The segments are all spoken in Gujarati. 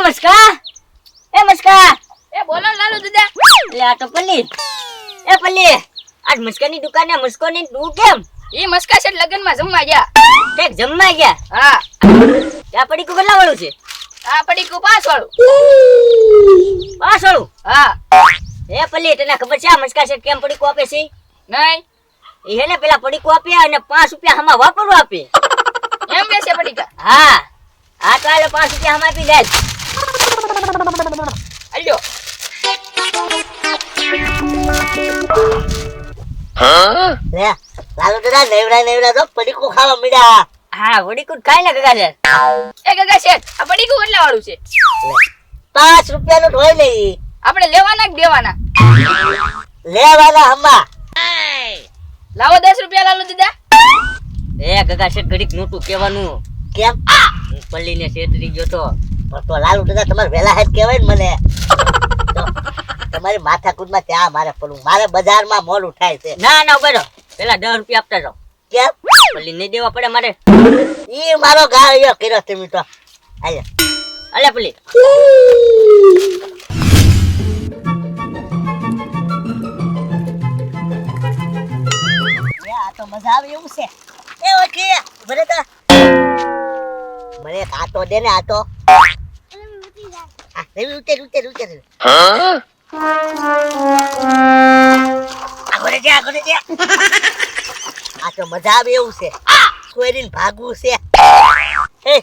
મસ્કા એ મસ્કા એ બોલો લાલુ દાદા. લે આ તો પલ્લી એ પલ્લી આજ મસ્કાની દુકાને મસ્કોની તું કેમ ઈ મસ્કા છે લગનમાં જમવા ગયા. ઠેક જમવા ગયા હા ત્યાં પડી કુ કેટલા વાળું છે આ પડી કુ 5 વાળું. 5 વાળું હા એ પલ્લી તને ખબર છે આ મસ્કા છે કેમ પડી કો આપે છે નહીં એ હે ને પેલા પડી કો આપે અને 5 રૂપિયા હમા વાપરવા આપે એમ બેસે પડી કા. હા આ તો આલે 5 રૂપિયા હમા આપી દે અલ્યો લે લાલુ દાદા નેવડા તો પડી કો ખાવા મળ્યા હા વડી કુટ ખાઈ ને ગગા છે એ ગગા શેઠ આ પડી કુ કેટલા વાળું છે 5 રૂપિયા નું હોય નહીં આપણે લેવાના કે દેવાના. લેવાના હમા લાવો 10 રૂપિયા લાલુ દાદા. એ ગગા શેઠ ઘડીક નોટું કેવાનું કેમ હું પલ્લીને શેઠરી ગયો તો લાલુ દાદા તમારે વેલા હેત કહેવાય ને મને તો તમારી માથાકૂટમાં ત્યાં મારે પડવું મારે બજારમાં મોલ ઉઠાય છે ના ના બરો પેલા 10 રૂપિયા આપતા જાઓ કેમ પલ્લી નહીં દેવા પડે મારે ઈ મારો ગાળિયો કર્યો તમે તો આલે અલે પલ્લી આ તો મજા આવે એવું છે એ ઓકે બરે તો મને આ તો દે ને આ તો ઉતે હા આગળ જા આ તો મજા આવે એવું છે કોઈરીન ભાગવું છે એ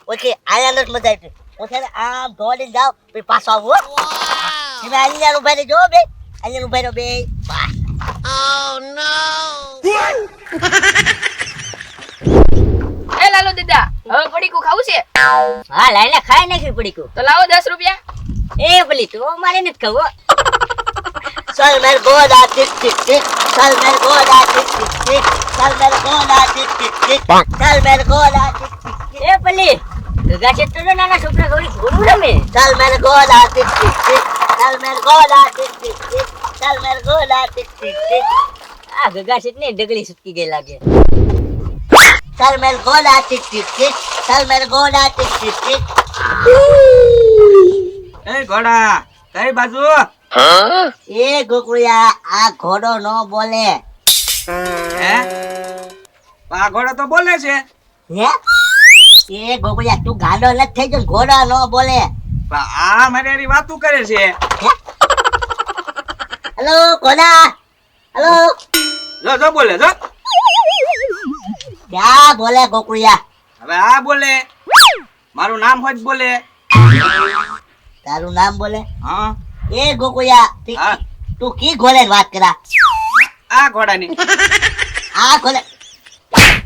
ઓકે આયા નથી મજા આવી ઓકે આમ દોડીને જાવ પછી પાછો આવો તમે અહીંયા ઉભા રહેજો બે અહીંયા ઉભા રહો બે બસ એ લાલુ દાદા હવે પડી કુ ખાવું છે. હા લાઈલા ખાઈ નાખી પડી કો તો લાવો 10 રૂપિયા. એ ભલી તો મારે નથી ખાવો ચલ મેર ગોડા ટિક ટિક ટિક ચલ મેર ગોડા ટિક ટિક ટિક ચલ મેર ગોડા ટિક ટિક ટિક ચલ મેર ગોડા ટિક ટિક ટિક એ ભલી ગગા છે તો નાના છોકરા થોડી ઘોડું રમે ચલ મેર ગોડા ટિક ટિક ટિક ચલ મેર ગોડા ટિક ટિક ટિક ચલ મેર ગોડા ટિક ટિક ટિક આ ગગા છે ને ડગલી સુટકી ગઈ લાગે ચલ મેર ગોડા ટિક ટિક ટિક ચલ મેર ગોડા ટિક ટિક ટિક એ ઘોડા કઈ બાજુ એ ગોકુળિયા આ ઘોડો નો બોલે હે આ ઘોડો તો બોલે છે હે એ ગોકુળિયા તું ગાંડો નથી થઈ ગયો ઘોડો નો બોલે પણ આ મારી વાતું કરે છે હેલો ઘોડા હેલો જો બોલે જો ક્યાં બોલે ગોકુળિયા હવે આ બોલે મારું નામ હોજ બોલે તારું નામ બોલે હા એ ગોકુળિયા હા તું કી ઘોડે વાત કરા આ ઘોડાની આ ઘોડે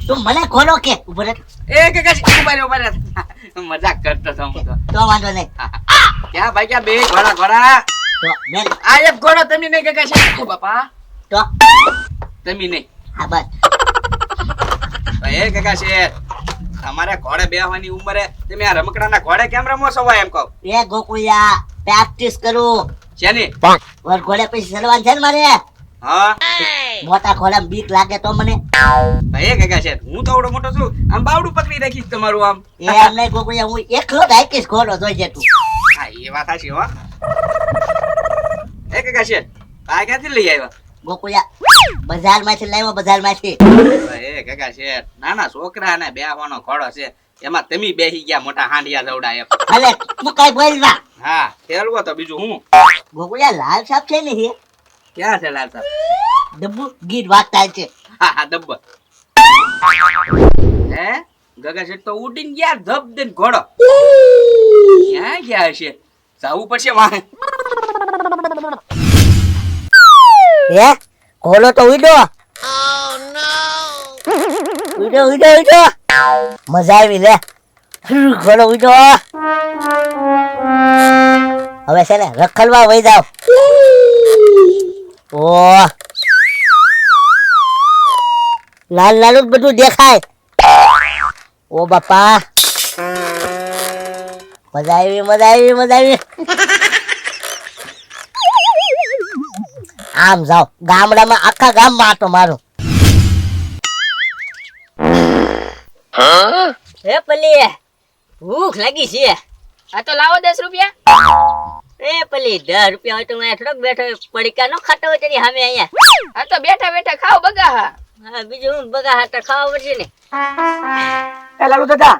તું મને ઘોડો કે ઉભો રે એ કે ઉભા રે મજાક કરતો તો હું તો વાંધો નહીં ક્યાં ભાઈ ક્યાં બે ઘોડા તો મેં આ એક ઘોડો તમે નહીં કે છે બાપા તો તમે નહીં હા બસ એ કાકા છે તમારે ઘોડે બેહવાની ઉંમરે તમે આ રમકડાના ઘોડે કેમ રમો છો એમ કહો એ ગોકુળિયા પ્રેક્ટિસ કરું શેની ઓર ઘોડે પછી ચડવાનું છે ને મારે હા મોટા ઘોડા બીક લાગે તો મને ભાઈ કાકા છે હું તો આવડો મોટો છું આમ બાવડું પકડી રાખીશ તમારું આમ એમ નહીં ગોકુળિયા હું એકલો જ હાકીશ ઘોડો જોઈ તું હા એ વાત સાચી હો એ કાકા છે આ ક્યાંથી લઈ આવ્યા ગોકુળિયા બજારમાંથી લાવ્યો બજારમાંથી એ કાકા છે નાના છોકરા ને બેહવાનો ઘોડો છે એમાં તમે બેહી ગયા મોટા હાંડિયા જવડા એમ અલે તું કઈ બોલવા હા ખેલવો તો બીજું હું ગોકુળિયા લાલ સાપ છે ને હે ક્યાં છે લાલ સાહેબ ડબ્બુ ગીત વાગતા છે હા હા ડબ્બો હે ગગા શેઠ તો ઉડીને ગયા ધબ દઈને ઘોડો ક્યાં ગયા હશે જવું પડશે વાહ હે ઘોડો તો ઉડ્યો ઉડ્યો મજા આવી લે ઘોડો ઉડ્યો હવે છે ને રખડવા વઈ જાવ ઓ લાલ લાલ જ બધું દેખાય ઓ બાપા મજા આવી આમ જાવ ગામડામાં આખા ગામમાં આટો મારો હે પલ્લી ભૂખ લાગી છે આ તો લાવો 10 રૂપિયા. એ પેલી 10 રૂપિયા હોય તો હું થોડોક બેઠો પડીકા નો ખાતો હોય તેની સામે અહીંયા. આ તો બેઠા બેઠા ખાઓ બગાહા. હા બીજું હું બગા હાટા ખાવા પડશે ને. એ લાલુ દાદા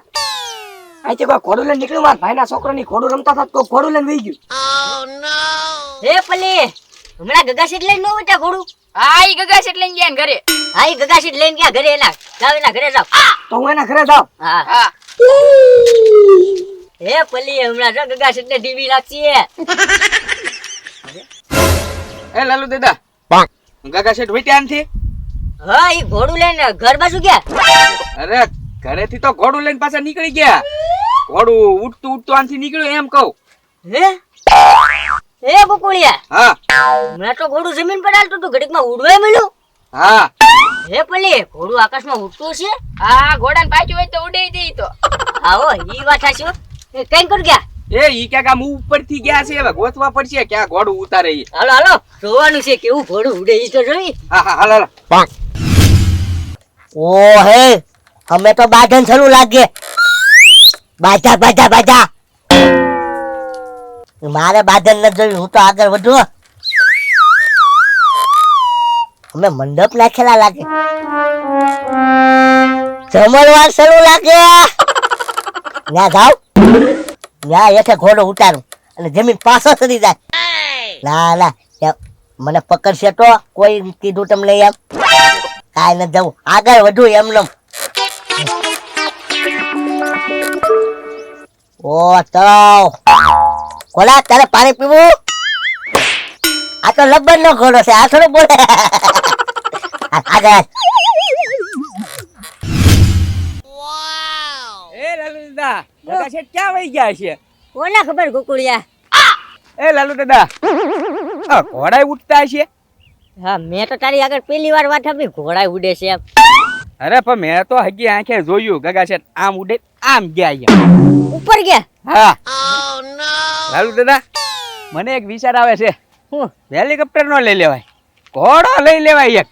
અહીંથી કોઈ ઘોડું લઈને નીકળ્યું, મારા ભાઈના છોકરાની ઘોડું રમતા હતા તો ઘોડું લઈને વહી ગયું. હે પેલી હમણાં ગગા સીટ લઈને નો બેઠા ઘોડું. હા ઈ ગગા શેઠ લઈને ગયા ને ઘરે. હા ઈ ગગા સીટ લઈને ગયા ઘરે એના. જાવ એના ઘરે જાવ. તો હું એના ઘરે જાઉં. હા હા હે પેલી હમણાં જો ગગા સીટ ને ટીવી લાગશે. એ લાલુ દાદા ગગા શેઠ વેટ્યા નથી. હા ઈ ઘોડું લઈને ઘર બાજુ ગયા. અરે ઘરેથી તો ઘોડું લઈને પાછા નીકળી ગયા. ઘોડું ઉઠતું ઉઠતું આનથી નીકળ્યું એમ કહું. હે એ ગોકુળિયા હા હમણાં તો ઘોડું જમીન પર હાલતું હતું, ઘડીકમાં ઉડવાય મળ્યું. હા હે પેલી ઘોડું આકાશમાં ઉડતું છે. હા ઘોડાને પાછું હોય તો ઉડે દે ઈ તો. આવો ઈ વાત હાચી. કઈ કર ગયા. ઈ ક્યાંક આમ ઉપરથી ગયા છે, હવે ગોતવા પડશે ક્યાં ઘોડું ઉતારે ઈ. હાલો હાલો જોવાનું છે કેવું ઘોડું ઉડે ઈ તો જોઈ. હા હા હાલો હાલો. ઓ હે અમે તો બાધન શરૂ લાગે. બાધા બાધા બાધા મારે બાધન ન જોયું, હું તો આગળ વધુ. અમે મંડપ નાખેલા લાગે. જમણવાર શરૂ લાગે. ત્યાં જાવ ત્યાં એઠે ઘોડો ઉતારું અને જમીન પાછો સરી જાય. ના ના મને પકડશે તો કોઈ કીધું તમને એમ કાંઈ ન જવું, આગળ વધુ એમનેમ. ઓ તો કોલા તારે પાણી પીવું? આ તો લબ્બર નો ઘોડો છે, આ થોડો બોલે. આગળ એ લાલુ દાદા ગગા શેઠ ક્યાં વહી ગયા છે? કોને ખબર ગોકુળિયા. એ લાલુ દાદા આ ઘોડા ઉઠતા છે. હા મેં તો તારી આગળ પહેલી વાર વાત આપી ઘોડા ઉડે છે એમ. અરે પણ મેં તો હજી આંખે જોયું ગગા શેઠ આમ ઉડે આમ ગયા અહીંયા. ઉપર ગયા. હા લાલુ દાદા મને એક વિચાર આવે છે. હું? હેલિકોપ્ટર નો લઈ લેવાય, ઘોડો લઈ લેવાય એક.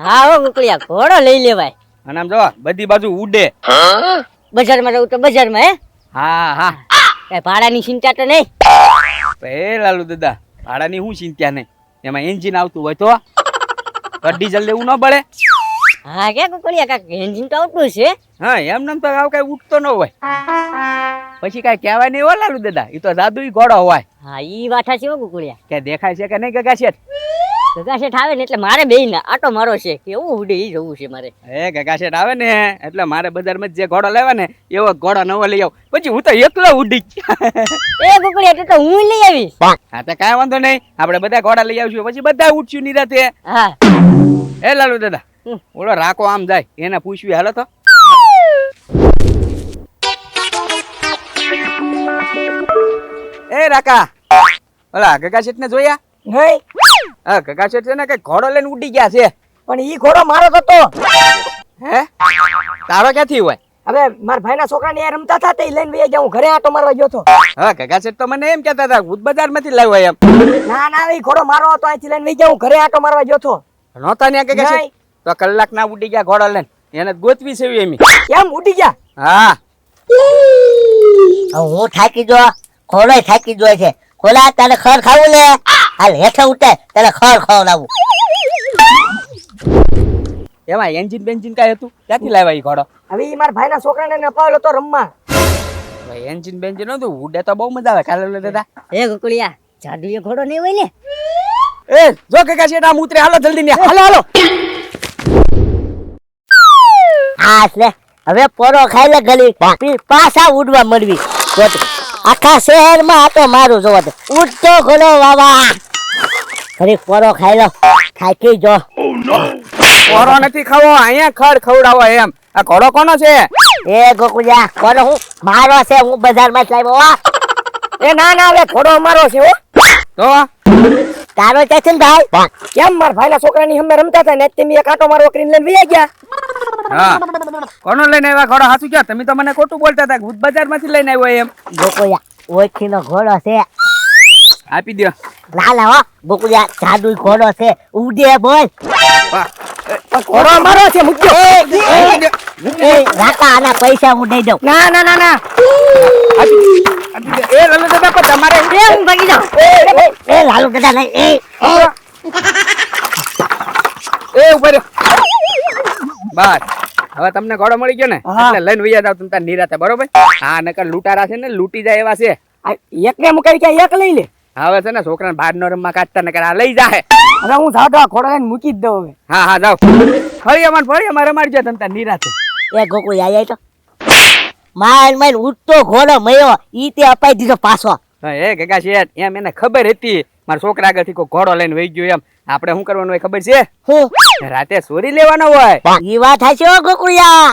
હા હો ગોકુળિયા ઘોડો લઈ લેવાય. અને આમ જો બધી બાજુ ઉડે. બજારમાં રહું તો બજારમાં. હે હા હા કઈ ભાડાની ચિંતા તો નહીં. એ લાલુ દાદા ભાડાની શું ચિંતા નહીં, એમાં એન્જિન આવતું હોય તો ડીઝલ લેવું ન પડે. હા કે ગોકુળિયા કાક એન્જિન તો આવતું છે. હા એમ નામ તો આવ કઈ ઉઠતો ન હોય, પછી કઈ કહેવાય નહીં હો લાલુ દાદા, એ તો જાદુઈ ઘોડો હોય. હા ઈ વાત છે હો ગોકુળિયા. કે દેખાય છે કે નહીં ગગા શેઠ? ગગા શેઠ આવે ને એટલે મારે બેયને આટો મારો છે કેવું ઉડે ઈ જોવું છે મારે. એ ગગા શેઠ આવે ને એટલે મારે બજારમાં જે ઘોડો લેવા ને એવો ઘોડો નવો લઈ આવ, પછી હું તો એકલો ઉડી. એ ગોકુળિયા તો હું લઈ આવીશ. હા તો કાંઈ વાંધો નહીં, આપણે બધા ઘોડા લઈ આવશું, પછી બધા ઉઠશું નિરાતે. હા એ લાલુ દાદા ઓલો રાકો આમ જાય એને પૂછવી હાલો તો. એ રાકા ઓલા ગગા શેઠ ને જોયા? નહીં હા ગગા શેઠ છે ને કઈ ઘોડો લઈને ઉડી ગયા છે. પણ ઈ ઘોડો મારો જ હતો. હે તારો ક્યાંથી હોય? હવે મારા ભાઈના છોકરાને એ રમતા હતા તે લઈને વહી ગયા, હું ઘરે આટો મારવા ગયો હતો. હા ગગા શેઠ તો મને એમ કહેતા હતા ભૂત બજાર માંથી લાવ્યો એમ. ના ના ઈ ઘોડો મારો હતો, અહીંથી લઈને વહી ગયા, હું ઘરે આટો મારવા ગયો હતો. નહોતા ને ગગા શેઠ? નહીં. તો કલાક ના ઉડી ગયા ઘોડો લઈને, એને ગોતવી છે એમ. કેમ ઉડી ગયા? હા હું થાકી જો, ઘોડો થાકી જોય છે. ખોલા તારે ખર ખાવું ને, હાલ હેઠે ઉતાર તારે ખર ખવડાવું. એમાં એન્જિન બેન્જિન કાંઈ હતું? ક્યાંથી લાવ્યા ઈ ઘોડો? હવે ઈ મારા ભાઈના છોકરાને નપાવેલો હતો રમવા. ભાઈ એન્જિન બેન્જિન નતું, ઉડે તો બહુ મજા આવે. કાલે દાદા એ ગોકુળિયા જાદુએ ઘોડો નહીં હોય ને. એ જો ગગા શેઠ આમ ઉતરે, હાલો જલ્દી ને, હાલો હાલો. હા એટલે હવે પોરો ખાઈ લે ગલી પછી પાછા ઉડવા મળવી. આખા શહેરમાં આ તો મારું જોવા દે ઉડતો ઘોડો વાવા. ઘરે પોરો ખાઈ લો, થાકી જો. પોરો નથી ખાવો, અહીંયા ખડ ખવડાવો એમ. આ ઘોડો કોનો છે? એ ગોકુળિયા પોરો હું મારો છે, હું બજારમાં જ લાવ્યો. એ ના ના હવે ઘોડો મારો છે હો. તો તારો છે ને ભાઈ? કેમ મારા ભાઈના છોકરાની અમે રમતા હતા ને તમે એક આટો મારવા કરીને લઈને વહી ગયા. હા કોનો લઈને આવ્યા ઘોડો? હાચું ક્યાં? તમે તો મને ખોટું બોલતા હતા, ભૂત બજાર માંથી લઈને આવ્યો એમ. ગોકુળિયા ઓળખીનો ઘોડો છે. આપી દો. ના ના હો ગોકુળિયા જાદુઈ ઘોડો છે, ઉડે બોલ. ઘોડો મારો છે મૂકજો. એ રાકા આના પૈસા હું દઈ દઉં. ના ના ના ના એ લાલુ દાદા પણ તમારે એ હું ભાગી જાઉં. એ લાલુ દાદા નહીં એ ઉભા રહ્યો. બસ હવે તમને ઘોડો મળી ગયો ને હા. એટલે લઈને વૈયા જાવ તમે નિરાતે બરોબર. હા નકર લૂંટારા છે ને લૂંટી જાય એવા છે. આ એકને મુકાઈ ક્યાં એક લઈ લે. હવે છે ને છોકરાને બહાર નો રમવા કાઢતા નકર આ લઈ જાય. હવે હું જાતો આ ઘોડા લઈને મૂકી જ દઉં હવે. હા હા જાવ ફળિયામાં રમાડજો તમે નિરાતે. એ ગોકુળ આય તો માર ઉઠતો ઘોડો મયો ઈ તે અપાઈ દીધો પાછો. એ ગગા શેઠ એમ એને ખબર હતી મારા છોકરા આગળથી કોઈ ઘોડો લઈને વહી ગયો એમ આપણે શું કરવાનું હોય ખબર છે હું રાતે ચોરી લેવાનો હોય. ઈ વાત હાચી હો ગોકુળિયા.